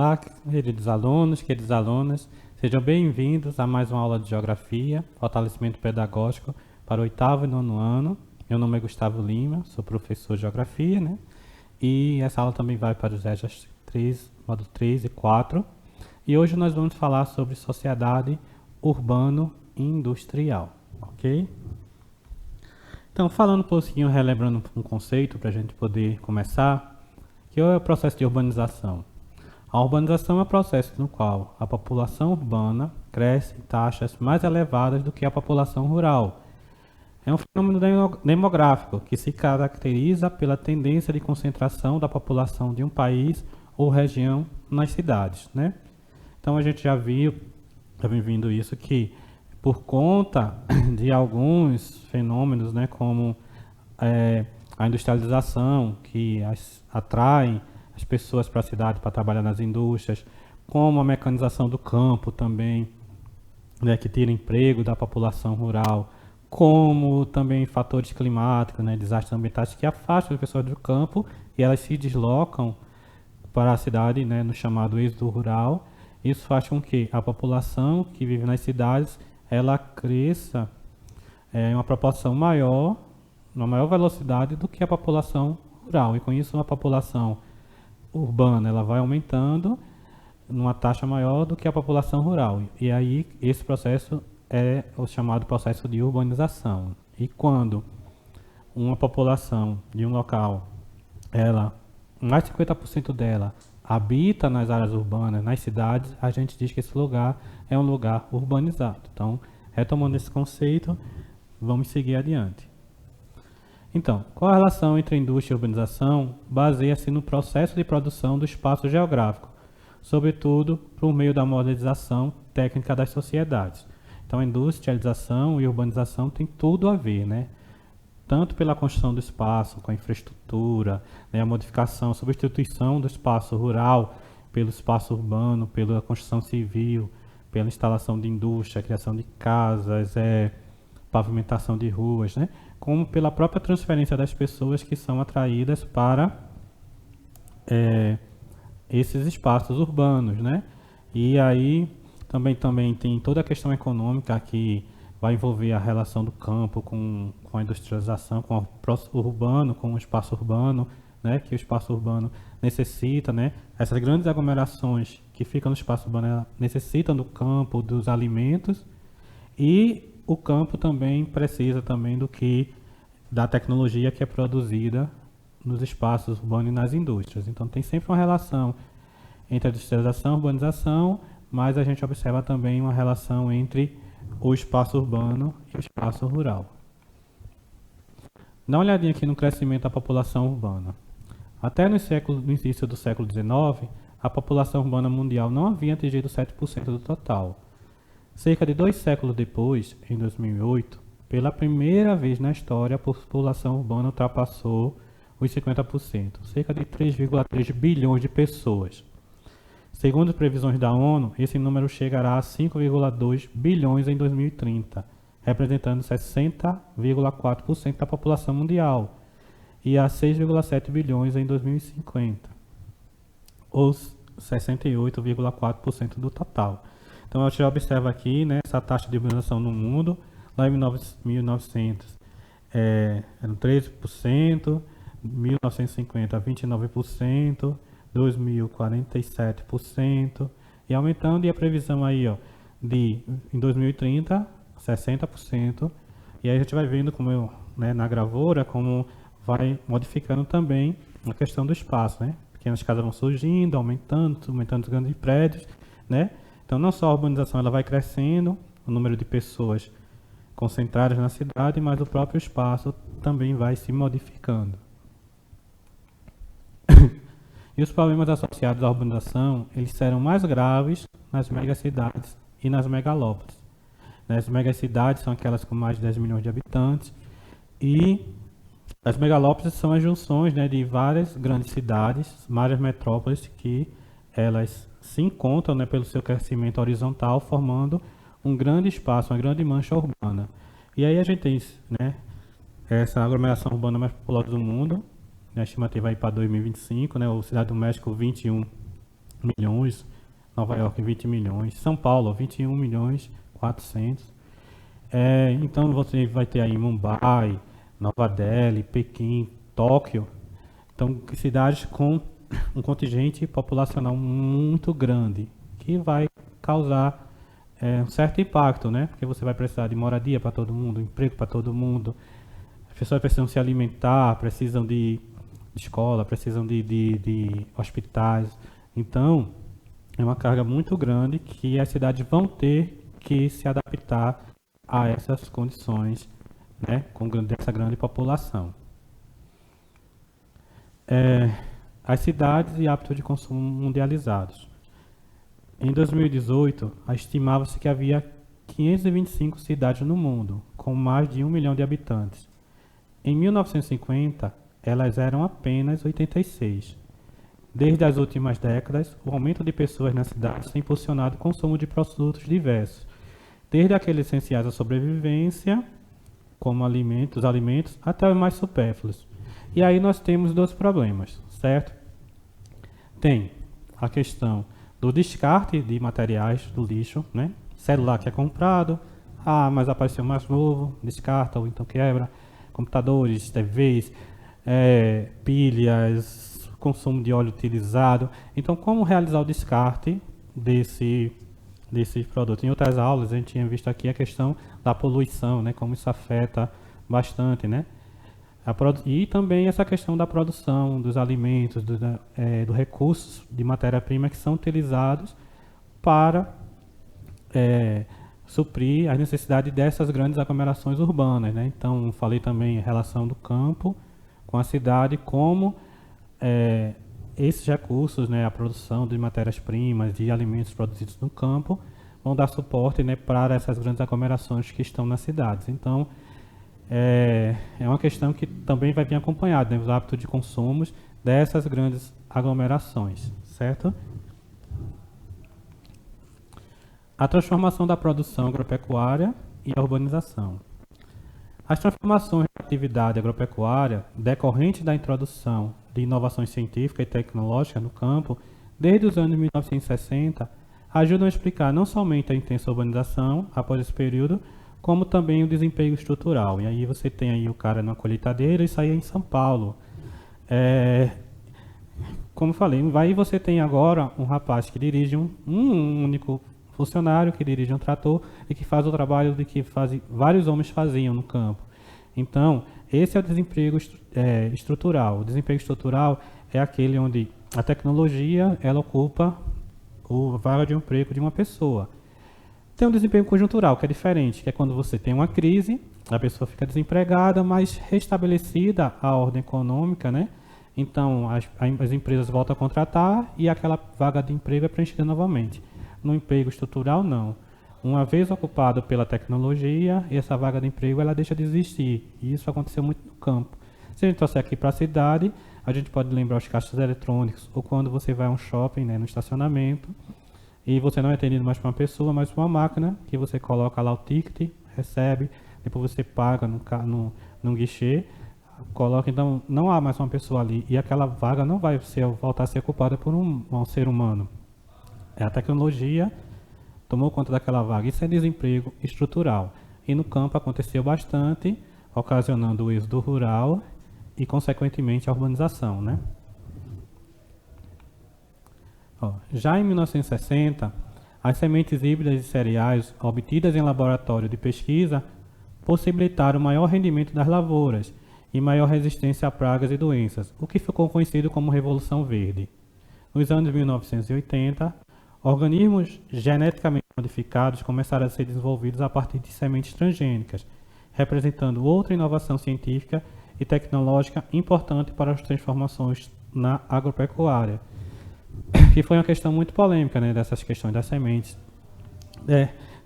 Olá, queridos alunos, queridas alunas, sejam bem-vindos a mais uma aula de Geografia, Fortalecimento Pedagógico para o 8º e 9º ano. Meu nome é Gustavo Lima, sou professor de Geografia, né? E essa aula também vai para os EJAs 3, módulo 3 e 4. E hoje nós vamos falar sobre sociedade urbano-industrial, ok? Então, falando um pouquinho, relembrando um conceito para a gente poder começar, que é o processo de urbanização. A urbanização é um processo no qual a população urbana cresce em taxas mais elevadas do que a população rural. É um fenômeno demográfico que se caracteriza pela tendência de concentração da população de um país ou região nas cidades, né? Então a gente já vem vendo isso que por conta de alguns fenômenos, né, como a industrialização, que atraem as pessoas para a cidade para trabalhar nas indústrias, como a mecanização do campo também, né, que tira emprego da população rural, como também fatores climáticos, né, desastres ambientais que afastam as pessoas do campo e elas se deslocam para a cidade, né, no chamado êxodo rural. Isso faz com que a população que vive nas cidades ela cresça em uma proporção maior, uma maior velocidade do que a população rural. E com isso a população urbana ela vai aumentando numa taxa maior do que a população rural. E aí esse processo é o chamado processo de urbanização. E quando uma população de um local, mais de 50% dela habita nas áreas urbanas, nas cidades, a gente diz que esse lugar é um lugar urbanizado. Então, retomando esse conceito, vamos seguir adiante. Então, qual a relação entre indústria e urbanização? Baseia-se no processo de produção do espaço geográfico, sobretudo por meio da modernização técnica das sociedades. Então, a industrialização e urbanização tem tudo a ver, né? Tanto pela construção do espaço, com a infraestrutura, né, a modificação, a substituição do espaço rural pelo espaço urbano, pela construção civil, pela instalação de indústria, criação de casas, pavimentação de ruas, né? Como pela própria transferência das pessoas que são atraídas para esses espaços urbanos, né? E aí também tem toda a questão econômica que vai envolver a relação do campo com a industrialização, com o urbano, com o espaço urbano, né? Que o espaço urbano necessita, né? Essas grandes aglomerações que ficam no espaço urbano necessitam do campo, dos alimentos, e o campo também precisa também da tecnologia que é produzida nos espaços urbanos e nas indústrias. Então tem sempre uma relação entre a industrialização e a urbanização, mas a gente observa também uma relação entre o espaço urbano e o espaço rural. Dá uma olhadinha aqui no crescimento da população urbana. Até no início do século XIX, a população urbana mundial não havia atingido 7% do total. Cerca de 2 séculos depois, em 2008, pela primeira vez na história, a população urbana ultrapassou os 50%, cerca de 3,3 bilhões de pessoas. Segundo as previsões da ONU, esse número chegará a 5,2 bilhões em 2030, representando 60,4% da população mundial, e a 6,7 bilhões em 2050, ou 68,4% do total. Então a gente observa aqui, né, essa taxa de urbanização no mundo. Lá em 1900 eram 13%, 1950 29%, 2000 47%, e aumentando, e a previsão aí, ó, em 2030 60%, e aí a gente vai vendo como na gravura, como vai modificando também a questão do espaço, né? Pequenas casas vão surgindo, aumentando os grandes prédios, né? Então não só a urbanização ela vai crescendo, o número de pessoas concentradas na cidade, mas o próprio espaço também vai se modificando. E os problemas associados à urbanização, eles serão mais graves nas megacidades e nas megalópolis. As megacidades são aquelas com mais de 10 milhões de habitantes, e as megalópolis são as junções, né, de várias grandes cidades, várias metrópoles que elas se encontram, né, pelo seu crescimento horizontal, formando um grande espaço, uma grande mancha urbana. E aí a gente tem, né, essa aglomeração urbana mais populosa do mundo, né, a estimativa aí para 2025, né, o Cidade do México 21 milhões, Nova York 20 milhões, São Paulo 21 milhões 400. Então você vai ter aí Mumbai, Nova Delhi, Pequim, Tóquio. Então cidades com um contingente populacional muito grande, que vai causar um certo impacto, né? Porque você vai precisar de moradia para todo mundo, emprego para todo mundo, as pessoas precisam se alimentar, precisam de escola, precisam de hospitais. Então, é uma carga muito grande que as cidades vão ter que se adaptar a essas condições, né, com essa grande população. As cidades e hábitos de consumo mundializados. Em 2018, estimava-se que havia 525 cidades no mundo, com mais de 1 milhão de habitantes. Em 1950, elas eram apenas 86. Desde as últimas décadas, o aumento de pessoas nas cidades tem impulsionado o consumo de produtos diversos, desde aqueles essenciais à sobrevivência, como os alimentos, até os mais supérfluos. E aí nós temos dois problemas, certo? Tem a questão do descarte de materiais do lixo, né? Celular que é comprado, mas apareceu mais novo, descarta ou então quebra. Computadores, TVs, pilhas, consumo de óleo utilizado. Então, como realizar o descarte desse produto? Em outras aulas, a gente tinha visto aqui a questão da poluição, né? Como isso afeta bastante, né? E também essa questão da produção dos alimentos, do recursos de matéria-prima que são utilizados para suprir as necessidades dessas grandes aglomerações urbanas, né? Então, falei também em relação do campo com a cidade, como esses recursos, né, a produção de matérias-primas, de alimentos produzidos no campo, vão dar suporte, né, para essas grandes aglomerações que estão nas cidades. Então, é uma questão que também vai vir acompanhada, né, os hábitos de consumo dessas grandes aglomerações, certo? A transformação da produção agropecuária e a urbanização. As transformações da atividade agropecuária decorrentes da introdução de inovações científicas e tecnológicas no campo, desde os anos 1960, ajudam a explicar não somente a intensa urbanização após esse período, como também o desemprego estrutural. E aí você tem aí o cara na colheitadeira, isso aí é em São Paulo. Como eu falei, aí você tem agora um rapaz que dirige um único funcionário, que dirige um trator e que faz o trabalho de que vários homens faziam no campo. Então, esse é o desemprego estrutural. O desemprego estrutural é aquele onde a tecnologia ela ocupa a vaga de emprego de uma pessoa. Tem um desemprego conjuntural, que é diferente, que é quando você tem uma crise, a pessoa fica desempregada, mas restabelecida a ordem econômica, né? Então, as empresas voltam a contratar e aquela vaga de emprego é preenchida novamente. No emprego estrutural, não. Uma vez ocupada pela tecnologia, essa vaga de emprego ela deixa de existir. E isso aconteceu muito no campo. Se a gente trouxer aqui para a cidade, a gente pode lembrar os caixas eletrônicos, ou quando você vai a um shopping, né, no estacionamento, e você não é atendido mais por uma pessoa, mas por uma máquina, que você coloca lá o ticket, recebe, depois você paga no guichê, coloca, então não há mais uma pessoa ali, e aquela vaga não vai voltar a ser ocupada por um ser humano. A tecnologia tomou conta daquela vaga. Isso é desemprego estrutural. E no campo aconteceu bastante, ocasionando o êxodo rural e, consequentemente, a urbanização, né? Já em 1960, as sementes híbridas de cereais obtidas em laboratório de pesquisa possibilitaram maior rendimento das lavouras e maior resistência a pragas e doenças, o que ficou conhecido como Revolução Verde. Nos anos 1980, organismos geneticamente modificados começaram a ser desenvolvidos a partir de sementes transgênicas, representando outra inovação científica e tecnológica importante para as transformações na agropecuária, que foi uma questão muito polêmica, né, dessas questões das sementes.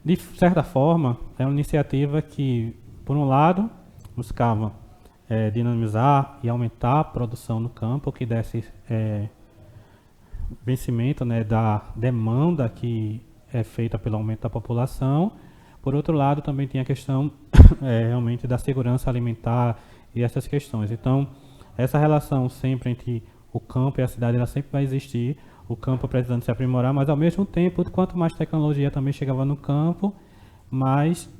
De certa forma, é uma iniciativa que, por um lado, buscava dinamizar e aumentar a produção no campo, que desse vencimento, né, da demanda que é feita pelo aumento da população. Por outro lado, também tem a questão realmente da segurança alimentar e essas questões. Então, essa relação sempre entre o campo e a cidade, ela sempre vai existir. o campo precisando se aprimorar, mas ao mesmo tempo, quanto mais tecnologia também chegava no campo, mais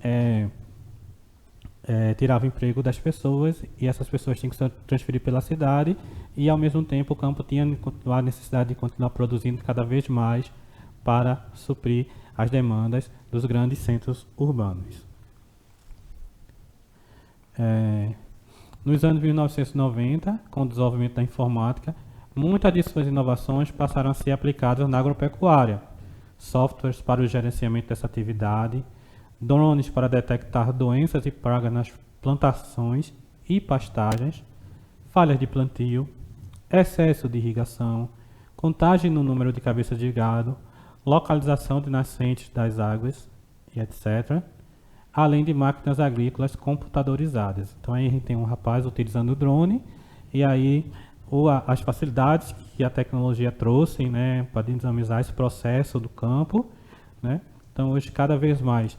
tirava o emprego das pessoas, e essas pessoas tinham que se transferir pela cidade, e ao mesmo tempo o campo tinha a necessidade de continuar produzindo cada vez mais para suprir as demandas dos grandes centros urbanos. Nos anos 1990, com o desenvolvimento da informática, muitas de suas inovações passaram a ser aplicadas na agropecuária. Softwares para o gerenciamento dessa atividade, drones para detectar doenças e pragas nas plantações e pastagens, falhas de plantio, excesso de irrigação, contagem no número de cabeças de gado, localização de nascentes das águas, e etc., além de máquinas agrícolas computadorizadas. Então aí a gente tem um rapaz utilizando o drone, e aí as facilidades que a tecnologia trouxe, né, para dinamizar esse processo do campo, né? Então hoje cada vez mais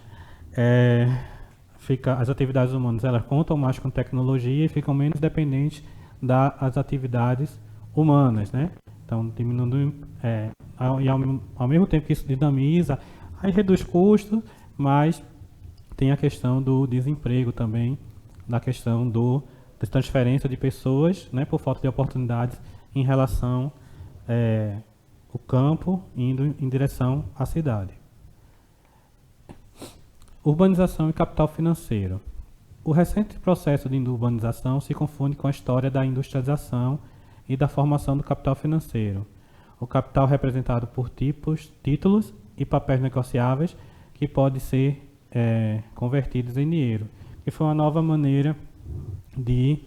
as atividades humanas elas contam mais com tecnologia e ficam menos dependentes das atividades humanas, né? Então diminuindo, e ao mesmo tempo que isso dinamiza, aí reduz custos, mas tem a questão do desemprego também, da questão da transferência de pessoas, né, por falta de oportunidades em relação ao campo indo em direção à cidade. Urbanização e capital financeiro. O recente processo de urbanização se confunde com a história da industrialização e da formação do capital financeiro. O capital representado por títulos e papéis negociáveis que pode ser convertidos em dinheiro, que foi uma nova maneira de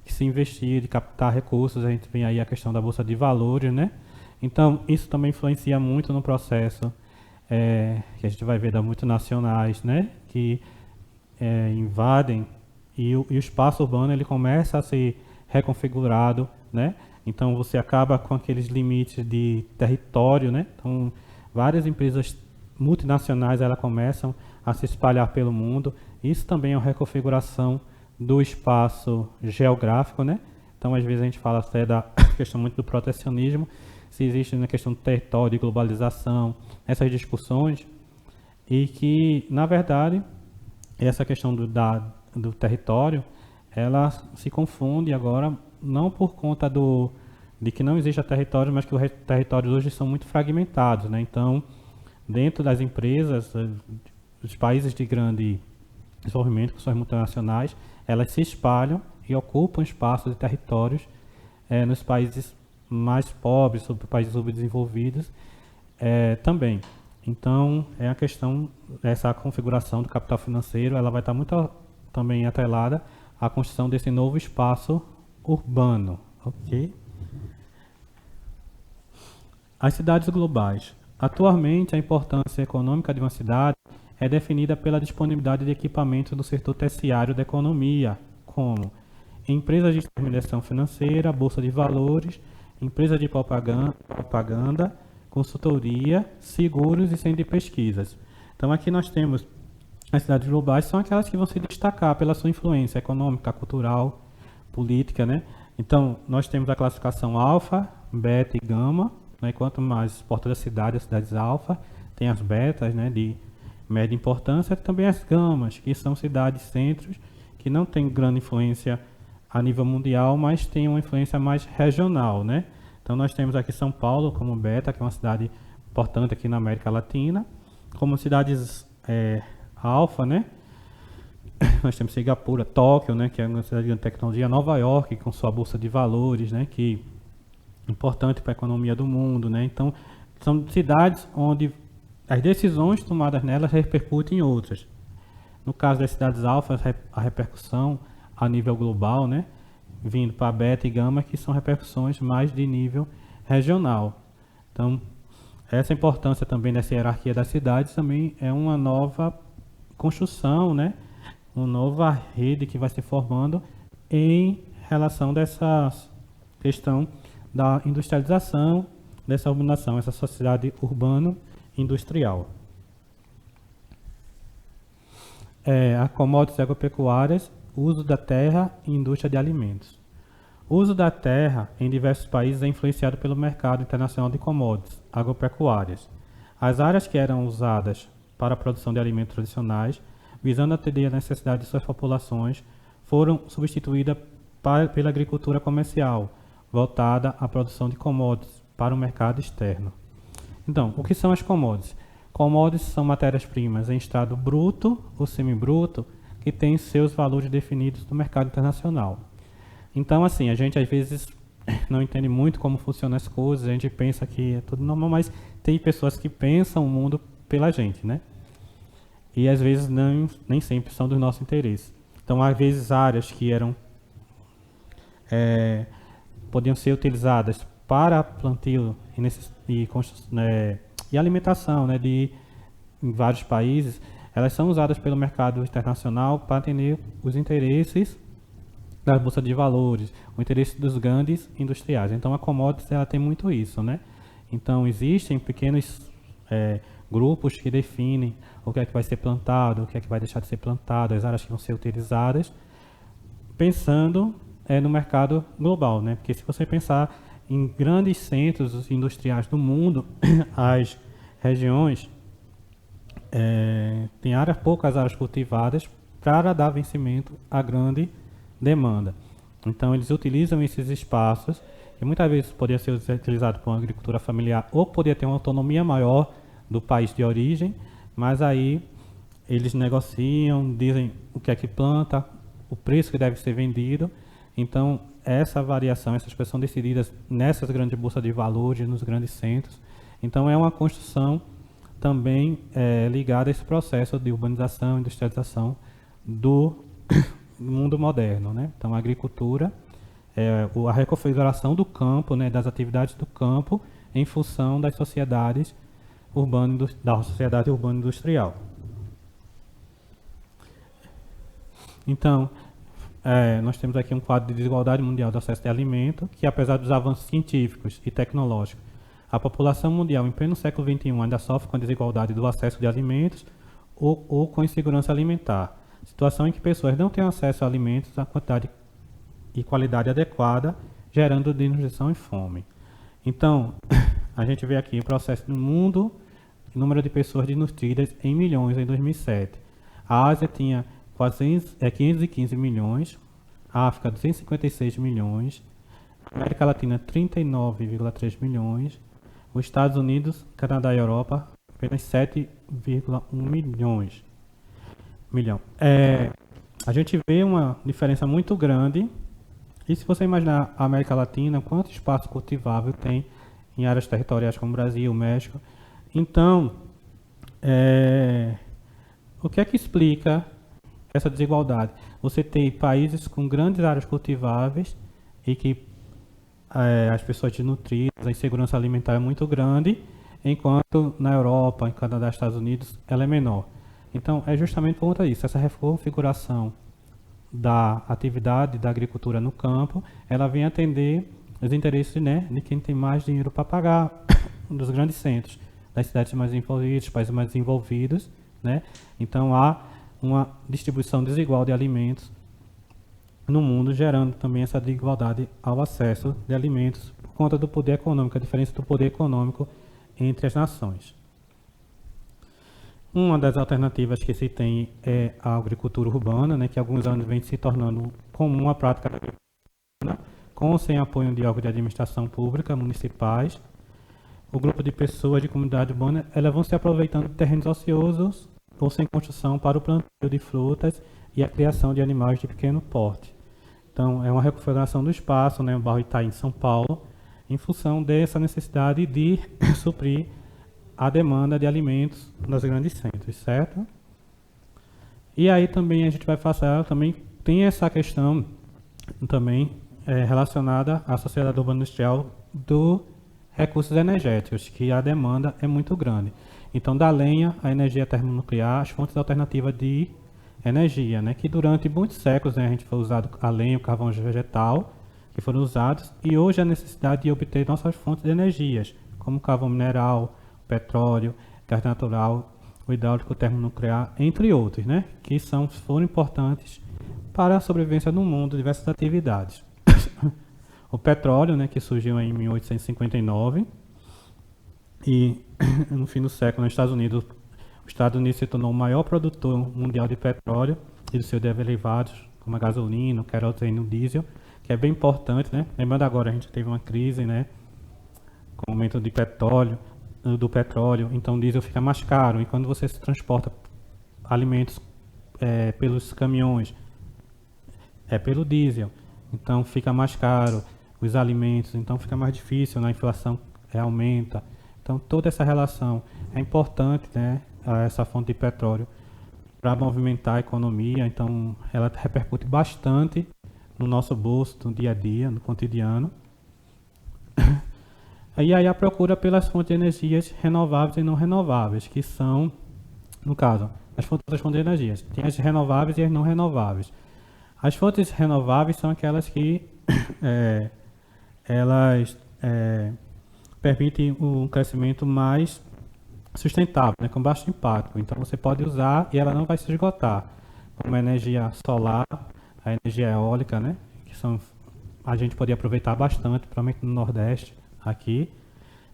se investir, de captar recursos. A gente tem aí a questão da bolsa de valores, né? Então isso também influencia muito no processo que a gente vai ver das multinacionais, né? Que invadem e o espaço urbano ele começa a ser reconfigurado, né? Então você acaba com aqueles limites de território, né? Então várias empresas multinacionais elas começam a se espalhar pelo mundo. Isso também é uma reconfiguração do espaço geográfico, né? Então, às vezes a gente fala até da questão muito do protecionismo, se existe na questão do território, de globalização, essas discussões, e que, na verdade, essa questão do território, ela se confunde agora, não por conta de que não existe território, mas que os territórios hoje são muito fragmentados, né? Então, dentro das empresas, os países de grande desenvolvimento, que são as multinacionais, elas se espalham e ocupam espaços e territórios nos países mais pobres, países subdesenvolvidos também. Então, é a questão dessa configuração do capital financeiro, ela vai estar muito também atrelada à construção desse novo espaço urbano. Ok? As cidades globais. Atualmente, a importância econômica de uma cidade é definida pela disponibilidade de equipamentos do setor terciário da economia, como empresas de intermediação financeira, bolsa de valores, empresas de propaganda, consultoria, seguros e centro de pesquisas. Então aqui nós temos as cidades globais, são aquelas que vão se destacar pela sua influência econômica, cultural, política, né? Então nós temos a classificação alfa, beta e gama, né? Quanto mais porta da cidade, as cidades alfa, tem as betas, né, de média importância, também as gamas, que são cidades-centros, que não têm grande influência a nível mundial, mas têm uma influência mais regional, né? Então nós temos aqui São Paulo como beta, que é uma cidade importante aqui na América Latina, como cidades alfa, né? Nós temos Singapura, Tóquio, né, que é uma cidade de tecnologia, Nova York, com sua bolsa de valores, né, que é importante para a economia do mundo, né? Então são cidades onde as decisões tomadas nelas repercutem em outras. No caso das cidades alfa, a repercussão a nível global, né, vindo para beta e gama, que são repercussões mais de nível regional. Então, essa importância também dessa hierarquia das cidades também é uma nova construção, né, uma nova rede que vai se formando em relação dessa questão da industrialização, dessa urbanização, essa sociedade urbano-industrial. A commodities agropecuárias, uso da terra e indústria de alimentos. O uso da terra em diversos países é influenciado pelo mercado internacional de commodities agropecuárias. As áreas que eram usadas para a produção de alimentos tradicionais, visando atender a necessidade de suas populações, foram substituídas pela agricultura comercial, voltada à produção de commodities para o mercado externo. Então, o que são as commodities? Commodities são matérias-primas em estado bruto ou semibruto que têm seus valores definidos no mercado internacional. Então, assim, a gente às vezes não entende muito como funcionam as coisas, a gente pensa que é tudo normal, mas tem pessoas que pensam o mundo pela gente, né? E às vezes nem sempre são do nosso interesse. Então, às vezes, áreas que eram podiam ser utilizadas para plantio e alimentação, né, em vários países, elas são usadas pelo mercado internacional para atender os interesses da bolsa de valores, o interesse dos grandes industriais. Então, a commodities ela tem muito isso, né? Então, existem pequenos grupos que definem o que é que vai ser plantado, o que é que vai deixar de ser plantado, as áreas que vão ser utilizadas, pensando no mercado global, né? Porque se você pensar em grandes centros industriais do mundo, as regiões têm poucas áreas cultivadas para dar vencimento à grande demanda. Então, eles utilizam esses espaços, que muitas vezes poderia ser utilizado para uma agricultura familiar ou poderia ter uma autonomia maior do país de origem, mas aí eles negociam, dizem o que é que planta, o preço que deve ser vendido. Então, essa variação, essas coisas são decididas nessas grandes bolsas de valores, nos grandes centros. Então, é uma construção também ligada a esse processo de urbanização, industrialização do mundo moderno, né? Então, a agricultura, a reconfiguração do campo, né, das atividades do campo, em função das sociedades da sociedade urbana industrial. Então, nós temos aqui um quadro de desigualdade mundial do acesso de alimento, que apesar dos avanços científicos e tecnológicos, a população mundial em pleno século XXI ainda sofre com a desigualdade do acesso de alimentos ou com insegurança alimentar. Situação em que pessoas não têm acesso a alimentos a quantidade e qualidade adequada, gerando desnutrição e fome. Então, a gente vê aqui o processo do mundo, o número de pessoas desnutridas em milhões em 2007. A Ásia tinha 515 milhões, a África 256 milhões, a América Latina 39,3 milhões, os Estados Unidos, Canadá e Europa apenas 7,1 milhões. A gente vê uma diferença muito grande. E se você imaginar a América Latina, quanto espaço cultivável tem em áreas territoriais como Brasil, México. Então, o que é que explica essa desigualdade? Você tem países com grandes áreas cultiváveis e que as pessoas desnutridas, a insegurança alimentar é muito grande, enquanto na Europa, em Canadá, Estados Unidos, ela é menor. Então, é justamente por conta disso, essa reconfiguração da atividade da agricultura no campo, ela vem atender os interesses, né, de quem tem mais dinheiro para pagar, dos grandes centros, das cidades mais envolvidas, países mais desenvolvidos, né? Então, há uma distribuição desigual de alimentos no mundo, gerando também essa desigualdade ao acesso de alimentos por conta do poder econômico, a diferença do poder econômico entre as nações. Uma das alternativas que se tem é a agricultura urbana, né, que há alguns anos vem se tornando comum a prática da agricultura urbana, com ou sem apoio de órgãos de administração pública, municipais. O grupo de pessoas de comunidade urbana, elas vão se aproveitando de terrenos ociosos ou sem construção para o plantio de frutas e a criação de animais de pequeno porte. Então, é uma reconfiguração do espaço, né, o bairro Itaim, em São Paulo, em função dessa necessidade de suprir a demanda de alimentos nos grandes centros, certo? E aí também a gente vai passar, também tem essa questão também relacionada à sociedade urbana industrial dos recursos energéticos, que a demanda é muito grande. Então, da lenha, a energia termonuclear, as fontes alternativas de energia, né, que durante muitos séculos, né, a gente foi usado a lenha, o carvão vegetal, que foram usados, e hoje a necessidade de obter nossas fontes de energias, como carvão mineral, petróleo, gás natural, o hidráulico, o termonuclear, entre outros, né, que foram importantes para a sobrevivência no mundo, diversas atividades. o petróleo, né, que surgiu em 1859, e no fim do século, nos Estados Unidos, os Estados Unidos se tornou o maior produtor mundial de petróleo e dos seus derivados, como a gasolina, o querosene, o diesel, que é bem importante, né? Lembrando agora, a gente teve uma crise, né, com o aumento de petróleo, do petróleo, então o diesel fica mais caro, e quando você se transporta alimentos pelos caminhões, é pelo diesel, então fica mais caro os alimentos, então fica mais difícil, né? A inflação aumenta. Então toda essa relação é importante, né? Essa fonte de petróleo para movimentar a economia, então ela repercute bastante no nosso bolso, no dia a dia, no cotidiano. E aí a procura pelas fontes de energias renováveis e não renováveis, que são, no caso, as fontes de energias. Tem as renováveis e as não renováveis. As fontes renováveis são aquelas que elas permitem um crescimento mais sustentável, né, com baixo impacto. Então você pode usar e ela não vai se esgotar, como a energia solar, a energia eólica, né, que a gente poderia aproveitar bastante, principalmente no Nordeste, aqui.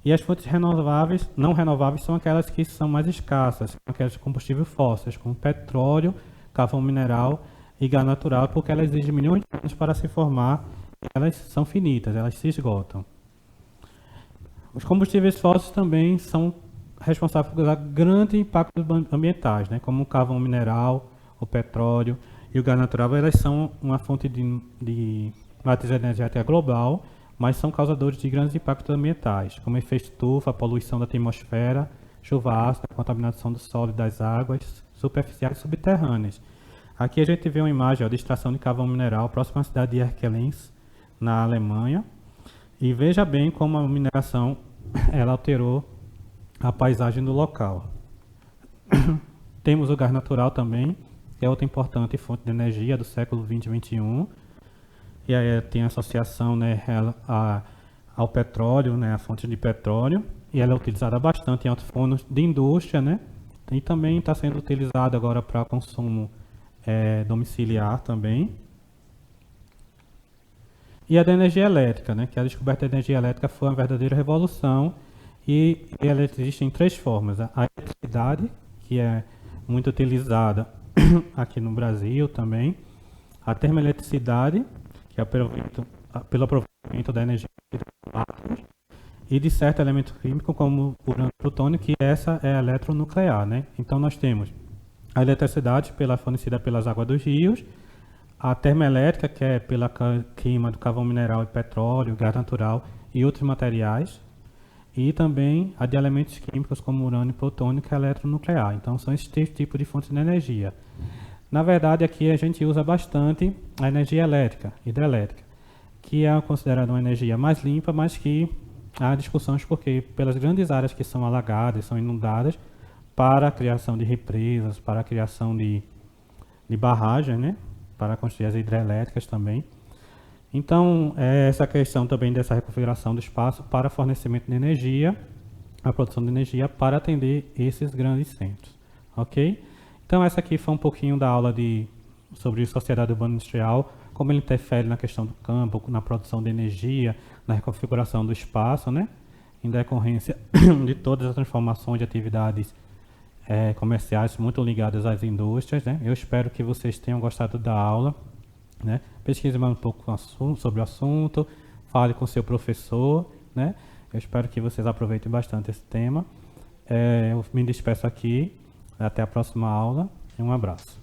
E as fontes renováveis, não renováveis, são aquelas que são mais escassas, aquelas de combustíveis fósseis, como petróleo, carvão mineral e gás natural, porque elas exigem milhões de anos para se formar, elas são finitas, elas se esgotam. Os combustíveis fósseis também são responsáveis por grandes impactos ambientais, né, como o carvão mineral, o petróleo e o gás natural. Elas são uma fonte de matriz energética global, mas são causadores de grandes impactos ambientais, como efeito estufa, a poluição da atmosfera, chuva ácida, a contaminação do solo e das águas superficiais e subterrâneas. Aqui a gente vê uma imagem de extração de carvão mineral próxima à cidade de Erkelenz, na Alemanha, e veja bem como a mineração ela alterou a paisagem do local. Temos o gás natural também, que é outra importante fonte de energia do século 20 e 21, e aí tem associação, né, ao petróleo, né, a fonte de petróleo, e ela é utilizada bastante em altos fornos de indústria, né, e também está sendo utilizada agora para consumo domiciliar também. E a da energia elétrica, né, que a descoberta da energia elétrica foi uma verdadeira revolução, e ela existe em três formas: a eletricidade, que é muito utilizada aqui no Brasil também, a termoeletricidade, que é pelo aproveitamento da energia e de certo elemento químico como urânio e plutônio, que essa é a eletronuclear, né? Então nós temos a eletricidade fornecida pelas águas dos rios, a termoelétrica, que é pela queima do carvão mineral e petróleo, gás natural e outros materiais, e também a de elementos químicos como urânio e plutônio, que é a eletronuclear. Então são esses três tipos de fontes de energia. Na verdade, aqui a gente usa bastante a energia elétrica, hidrelétrica, que é considerada uma energia mais limpa, mas que há discussões porque pelas grandes áreas que são alagadas, são inundadas, para a criação de represas, para a criação de barragens, né, para construir as hidrelétricas também. Então, essa questão também dessa reconfiguração do espaço para fornecimento de energia, a produção de energia para atender esses grandes centros, ok? Então, essa aqui foi um pouquinho da aula sobre sociedade urbana industrial, como ele interfere na questão do campo, na produção de energia, na reconfiguração do espaço, né? Em decorrência de todas as transformações de atividades comerciais muito ligadas às indústrias, né? Eu espero que vocês tenham gostado da aula, né? Pesquise mais um pouco sobre o assunto, fale com seu professor, né? Eu espero que vocês aproveitem bastante esse tema. Eu me despeço aqui. Até a próxima aula e um abraço.